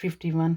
51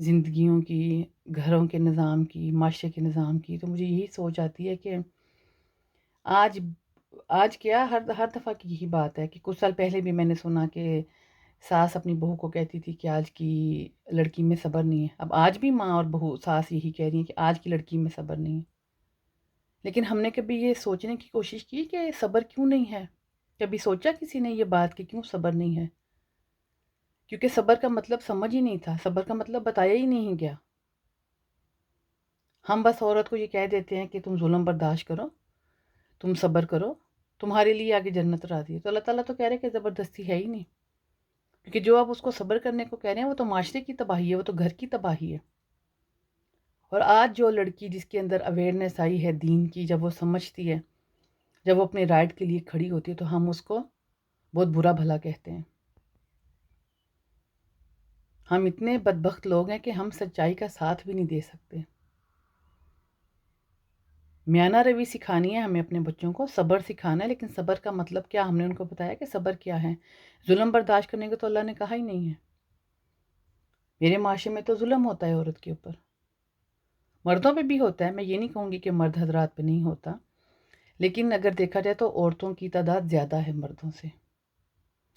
زندگیوں کی، گھروں کے نظام کی، معاشرے کے نظام کی، تو مجھے یہی سوچ آتی ہے کہ آج آج کیا ہر دفعہ کی یہی بات ہے کہ کچھ سال پہلے بھی میں نے سنا کہ ساس اپنی بہو کو کہتی تھی کہ آج کی لڑکی میں صبر نہیں ہے. اب آج بھی ماں اور بہو ساس یہی کہہ رہی ہیں کہ آج کی لڑکی میں صبر نہیں ہے. لیکن ہم نے کبھی یہ سوچنے کی کوشش کی کہ صبر کیوں نہیں ہے؟ کبھی سوچا کسی نے یہ بات کہ کیوں صبر نہیں ہے؟ کیونکہ صبر کا مطلب سمجھ ہی نہیں تھا، صبر کا مطلب بتایا ہی نہیں گیا. ہم بس عورت کو یہ کہہ دیتے ہیں کہ تم ظلم برداشت کرو، تم صبر کرو، تمہارے لیے آگے جنت راضی ہے. تو اللہ تعالیٰ تو کہہ رہے کہ زبردستی ہے ہی نہیں. کیونکہ جو آپ اس کو صبر کرنے کو کہہ رہے ہیں وہ تو معاشرے کی تباہی ہے، وہ تو گھر کی تباہی ہے. اور آج جو لڑکی جس کے اندر اویئرنیس آئی ہے دین کی، جب وہ سمجھتی ہے، جب وہ اپنے رائٹ کے لیے کھڑی ہوتی ہے، تو ہم اس کو بہت برا بھلا کہتے ہیں. ہم اتنے بدبخت لوگ ہیں کہ ہم سچائی کا ساتھ بھی نہیں دے سکتے. میانہ روی سکھانی ہے ہمیں اپنے بچوں کو، صبر سکھانا ہے، لیکن صبر کا مطلب کیا ہم نے ان کو بتایا کہ صبر کیا ہے. ظلم برداشت کرنے کو تو اللہ نے کہا ہی نہیں ہے. میرے معاشرے میں تو ظلم ہوتا ہے عورت کے اوپر، مردوں پہ بھی ہوتا ہے. میں یہ نہیں کہوں گی کہ مرد حضرات پہ نہیں ہوتا، لیکن اگر دیکھا جائے تو عورتوں کی تعداد زیادہ ہے مردوں سے.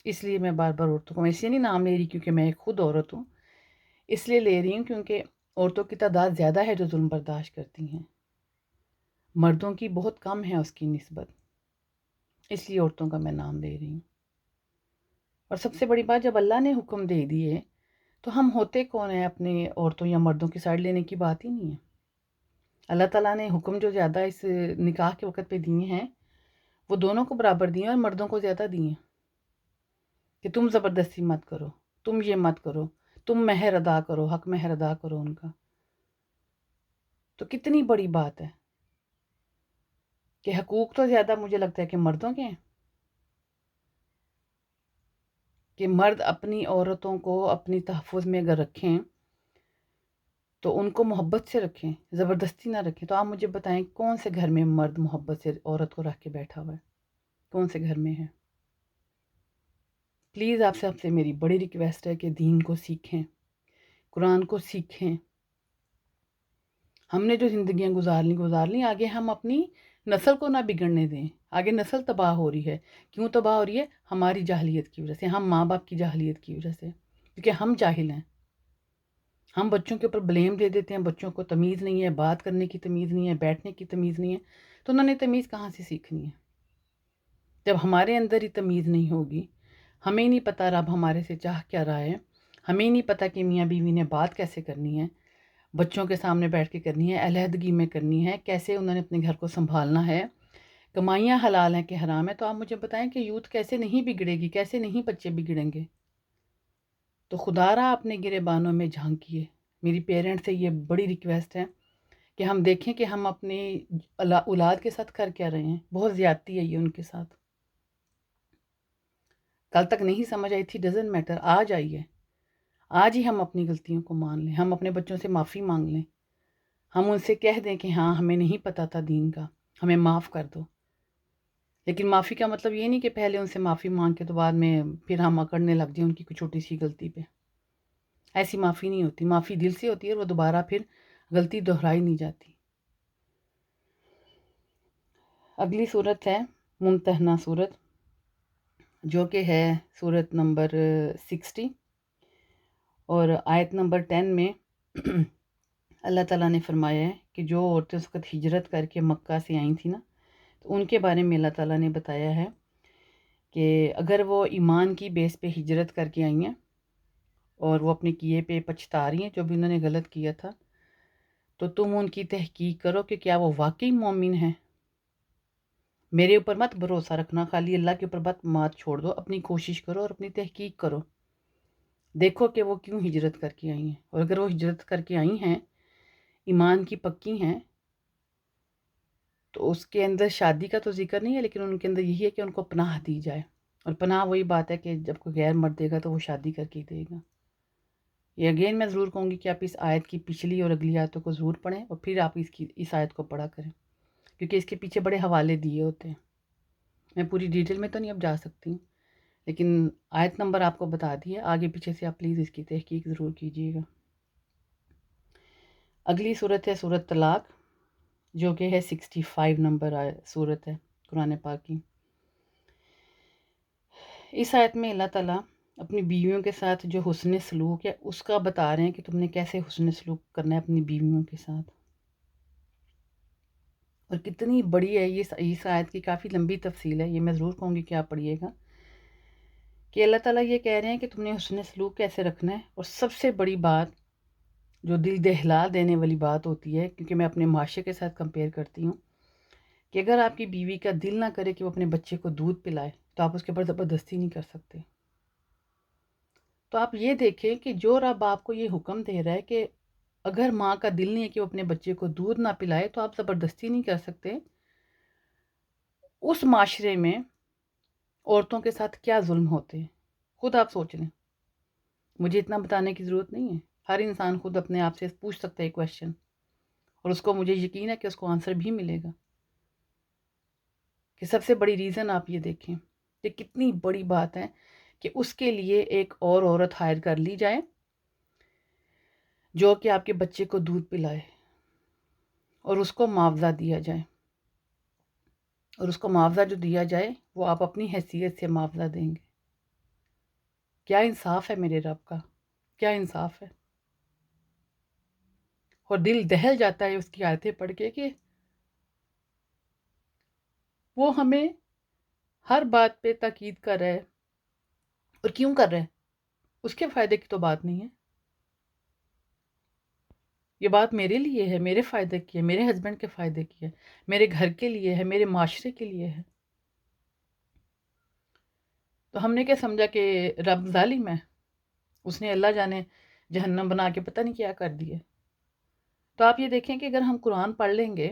اس لیے میں بار بار عورتوں کو، میں اس لیے نہیں نام لے رہی کیونکہ میں خود عورت ہوں، اس لیے لے رہی ہوں کیونکہ عورتوں کی تعداد زیادہ ہے جو ظلم برداشت کرتی ہیں، مردوں کی بہت کم ہے اس کی نسبت. اس لیے عورتوں کا میں نام لے رہی ہوں. اور سب سے بڑی بات، جب اللہ نے حکم دے دیے تو ہم ہوتے کون ہیں اپنے عورتوں یا مردوں کی سائڈ لینے کی بات ہی نہیں ہے. اللہ تعالیٰ نے حکم جو زیادہ اس نکاح کے وقت پہ دیے ہیں وہ دونوں کو برابر دیے ہیں، اور مردوں کو زیادہ دیے ہیں کہ تم زبردستی مت کرو، تم یہ مت کرو، تم مہر ادا کرو، حق مہر ادا کرو ان کا. تو کتنی بڑی بات ہے کہ حقوق تو زیادہ مجھے لگتا ہے کہ مردوں کے ہیں، کہ مرد اپنی عورتوں کو اپنی تحفظ میں اگر رکھیں تو ان کو محبت سے رکھیں، زبردستی نہ رکھیں. تو آپ مجھے بتائیں کون سے گھر میں مرد محبت سے عورت کو رکھ کے بیٹھا ہوا ہے؟ کون سے گھر میں ہے؟ پلیز آپ سے میری بڑی ریکویسٹ ہے کہ دین کو سیکھیں، قرآن کو سیکھیں. ہم نے جو زندگیاں گزار لیں، آگے ہم اپنی نسل کو نہ بگڑنے دیں. آگے نسل تباہ ہو رہی ہے. کیوں تباہ ہو رہی ہے؟ ہماری جاہلیت کی وجہ سے، ہم ماں باپ کی جاہلیت کی وجہ سے، کیونکہ ہم جاہل ہیں. ہم بچوں کے اوپر بلیم دے دیتے ہیں، بچوں کو تمیز نہیں ہے، بات کرنے کی تمیز نہیں ہے، بیٹھنے کی تمیز نہیں ہے. تو انہوں نے تمیز کہاں سے سیکھنی ہے؟ جب ہمارے اندر ہی تمیز نہیں ہوگی، ہمیں نہیں پتہ رب ہمارے سے چاہ کیا رہا ہے، ہمیں نہیں پتہ کہ میاں بیوی نے بات کیسے کرنی ہے، بچوں کے سامنے بیٹھ کے کرنی ہے، علیحدگی میں کرنی ہے، کیسے انہوں نے اپنے گھر کو سنبھالنا ہے، کمائیاں حلال ہیں کہ حرام ہے. تو آپ مجھے بتائیں کہ یوتھ کیسے نہیں بگڑے گی، کیسے نہیں بچے بگڑیں گے؟ تو خدا را اپنے گریبانوں میں جھانکیے. میری پیرنٹ سے یہ بڑی ریکویسٹ ہے کہ ہم دیکھیں کہ ہم اپنی اولاد کے ساتھ کر کیا رہے ہیں. بہت زیادتی ہے یہ ان کے ساتھ. کل تک نہیں سمجھ آئی تھی، ڈزنٹ میٹر، آج آئی ہے. آج ہی ہم اپنی غلطیوں کو مان لیں، ہم اپنے بچوں سے معافی مانگ لیں، ہم ان سے کہہ دیں کہ ہاں ہمیں نہیں پتہ تھا دین کا، ہمیں معاف کر دو. لیکن معافی کا مطلب یہ نہیں کہ پہلے ان سے معافی مانگ کے تو بعد میں پھر ہم اکڑنے لگ جائیں ان کی کوئی چھوٹی سی غلطی پہ. ایسی معافی نہیں ہوتی. معافی دل سے ہوتی ہے اور وہ دوبارہ پھر غلطی دہرائی نہیں جاتی. اگلی صورت ہے ممتحنہ صورت، جو کہ ہے صورت نمبر 60 اور آیت نمبر 10 میں اللہ تعالیٰ نے فرمایا ہے کہ جو عورتیں اس وقت ہجرت کر کے مکہ سے آئی تھیں نا، تو ان کے بارے میں اللہ تعالیٰ نے بتایا ہے کہ اگر وہ ایمان کی بیس پہ ہجرت کر کے آئی ہیں اور وہ اپنے کیے پہ پچھتا رہی ہیں، جو بھی انہوں نے غلط کیا تھا، تو تم ان کی تحقیق کرو کہ کیا وہ واقعی مومن ہیں. میرے اوپر مت بھروسہ رکھنا، خالی اللہ کے اوپر مات چھوڑ دو، اپنی کوشش کرو اور اپنی تحقیق کرو. دیکھو کہ وہ کیوں ہجرت کر کے آئی ہیں، اور اگر وہ ہجرت کر کے آئی ہیں، ایمان کی پکی ہیں، تو اس کے اندر شادی کا تو ذکر نہیں ہے، لیکن ان کے اندر یہی ہے کہ ان کو پناہ دی جائے. اور پناہ وہی بات ہے کہ جب کوئی غیر مرد دے گا تو وہ شادی کر کے دے گا. یہ اگین میں ضرور کہوں گی کہ آپ اس آیت کی پچھلی اور اگلی آیتوں کو ضرور پڑھیں اور پھر آپ اس آیت کو پڑھا کریں، کیونکہ اس کے پیچھے بڑے حوالے دیے ہوتے ہیں. میں پوری ڈیٹیل میں تو نہیں اب جا سکتی ہوں، لیکن آیت نمبر آپ کو بتا دیے، آگے پیچھے سے آپ پلیز اس کی تحقیق ضرور کیجیے گا. اگلی صورت ہے صورت طلاق، جو کہ ہے 65 نمبر صورت ہے قرآن پاک کی۔ اس آیت میں اللہ تعالیٰ اپنی بیویوں کے ساتھ جو حسن سلوک ہے اس کا بتا رہے ہیں کہ تم نے کیسے حسن سلوک کرنا ہے اپنی بیویوں کے ساتھ۔ اور کتنی بڑی ہے یہ اس آیت کی، کافی لمبی تفصیل ہے، یہ میں ضرور کہوں گی کہ آپ پڑھیے گا، کہ اللہ تعالیٰ یہ کہہ رہے ہیں کہ تم نے حسن سلوک کیسے رکھنا ہے۔ اور سب سے بڑی بات جو دل دہلا دینے والی بات ہوتی ہے، کیونکہ میں اپنے معاشرے کے ساتھ کمپیئر کرتی ہوں، کہ اگر آپ کی بیوی کا دل نہ کرے کہ وہ اپنے بچے کو دودھ پلائے تو آپ اس کے اوپر زبردستی نہیں کر سکتے۔ تو آپ یہ دیکھیں کہ جو رب آپ کو یہ حکم دے رہا ہے کہ اگر ماں کا دل نہیں ہے کہ وہ اپنے بچے کو دودھ نہ پلائے تو آپ زبردستی نہیں کر سکتے، اس معاشرے میں عورتوں کے ساتھ کیا ظلم ہوتے ہیں، خود آپ سوچ لیں۔ مجھے اتنا بتانے کی ضرورت نہیں ہے، ہر انسان خود اپنے آپ سے پوچھ سکتا ہے کویشچن، اور اس کو مجھے یقین ہے کہ اس کو آنسر بھی ملے گا۔ کہ سب سے بڑی ریزن آپ یہ دیکھیں کہ کتنی بڑی بات ہے کہ اس کے لیے ایک اور عورت ہائر کر لی جائے جو کہ آپ کے بچے کو دودھ پلائے، اور اس کو معاوضہ دیا جائے، اور اس کو معاوضہ جو دیا جائے وہ آپ اپنی حیثیت سے معاوضہ دیں گے۔ کیا انصاف ہے میرے رب کا، کیا انصاف ہے۔ اور دل دہل جاتا ہے اس کی آیتیں پڑھ کے کہ وہ ہمیں ہر بات پہ تاکید کر رہا ہے، اور کیوں کر رہا ہے، اس کے فائدے کی تو بات نہیں ہے، یہ بات میرے لیے ہے، میرے فائدے کی ہے، میرے ہسبینڈ کے فائدے کی ہے، میرے گھر کے لیے ہے، میرے معاشرے کے لیے ہے۔ تو ہم نے کیا سمجھا کہ رب ظالم ہے، اس نے اللہ جانے جہنم بنا کے پتہ نہیں کیا کر دیا۔ تو آپ یہ دیکھیں کہ اگر ہم قرآن پڑھ لیں گے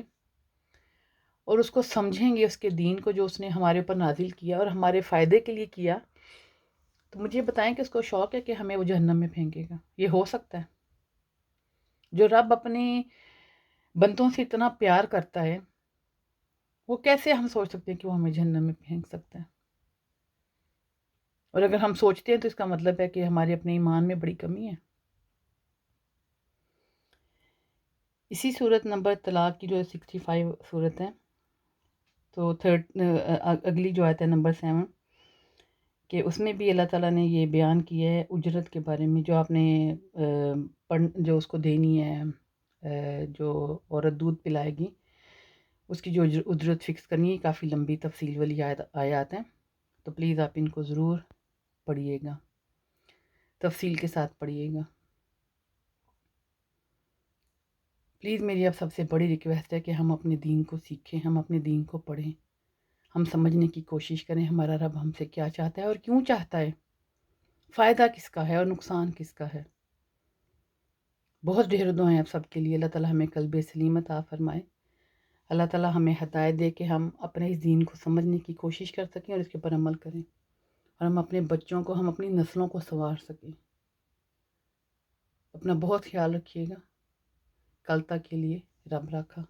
اور اس کو سمجھیں گے، اس کے دین کو جو اس نے ہمارے اوپر نازل کیا اور ہمارے فائدے کے لیے کیا، تو مجھے بتائیں کہ اس کو شوق ہے کہ ہمیں وہ جہنم میں پھینکے گا؟ یہ ہو سکتا ہے؟ جو رب اپنے بندوں سے اتنا پیار کرتا ہے، وہ کیسے ہم سوچ سکتے ہیں کہ وہ ہمیں جہنم میں پھینک سکتا ہے؟ اور اگر ہم سوچتے ہیں تو اس کا مطلب ہے کہ ہمارے اپنے ایمان میں بڑی کمی ہے۔ اسی صورت نمبر طلاق کی جو 65 صورت ہے، تو اگلی جو آیت ہے نمبر 7، کہ اس میں بھی اللہ تعالیٰ نے یہ بیان کیا ہے اجرت کے بارے میں، جو آپ نے جو اس کو دینی ہے، جو عورت دودھ پلائے گی اس کی جو اجرت فکس کرنی ہے، کافی لمبی تفصیل والی آیات ہیں، تو پلیز آپ ان کو ضرور پڑھیے گا، تفصیل کے ساتھ پڑھیے گا۔ پلیز میری اب سب سے بڑی ریکویسٹ ہے کہ ہم اپنے دین کو سیکھیں، ہم اپنے دین کو پڑھیں، ہم سمجھنے کی کوشش کریں ہمارا رب ہم سے کیا چاہتا ہے اور کیوں چاہتا ہے، فائدہ کس کا ہے اور نقصان کس کا ہے۔ بہت ڈھیر دعائیں آپ سب کے لیے، اللہ تعالیٰ ہمیں قلب سلیم عطا فرمائے، اللہ تعالیٰ ہمیں ہدایت دے کہ ہم اپنے اس دین کو سمجھنے کی کوشش کر سکیں اور اس کے اوپر عمل کریں، اور ہم اپنے بچوں کو، ہم اپنی نسلوں کو سنوار سکیں۔ اپنا بہت خیال رکھیے گا، کل تک کے لیے رب راکھا۔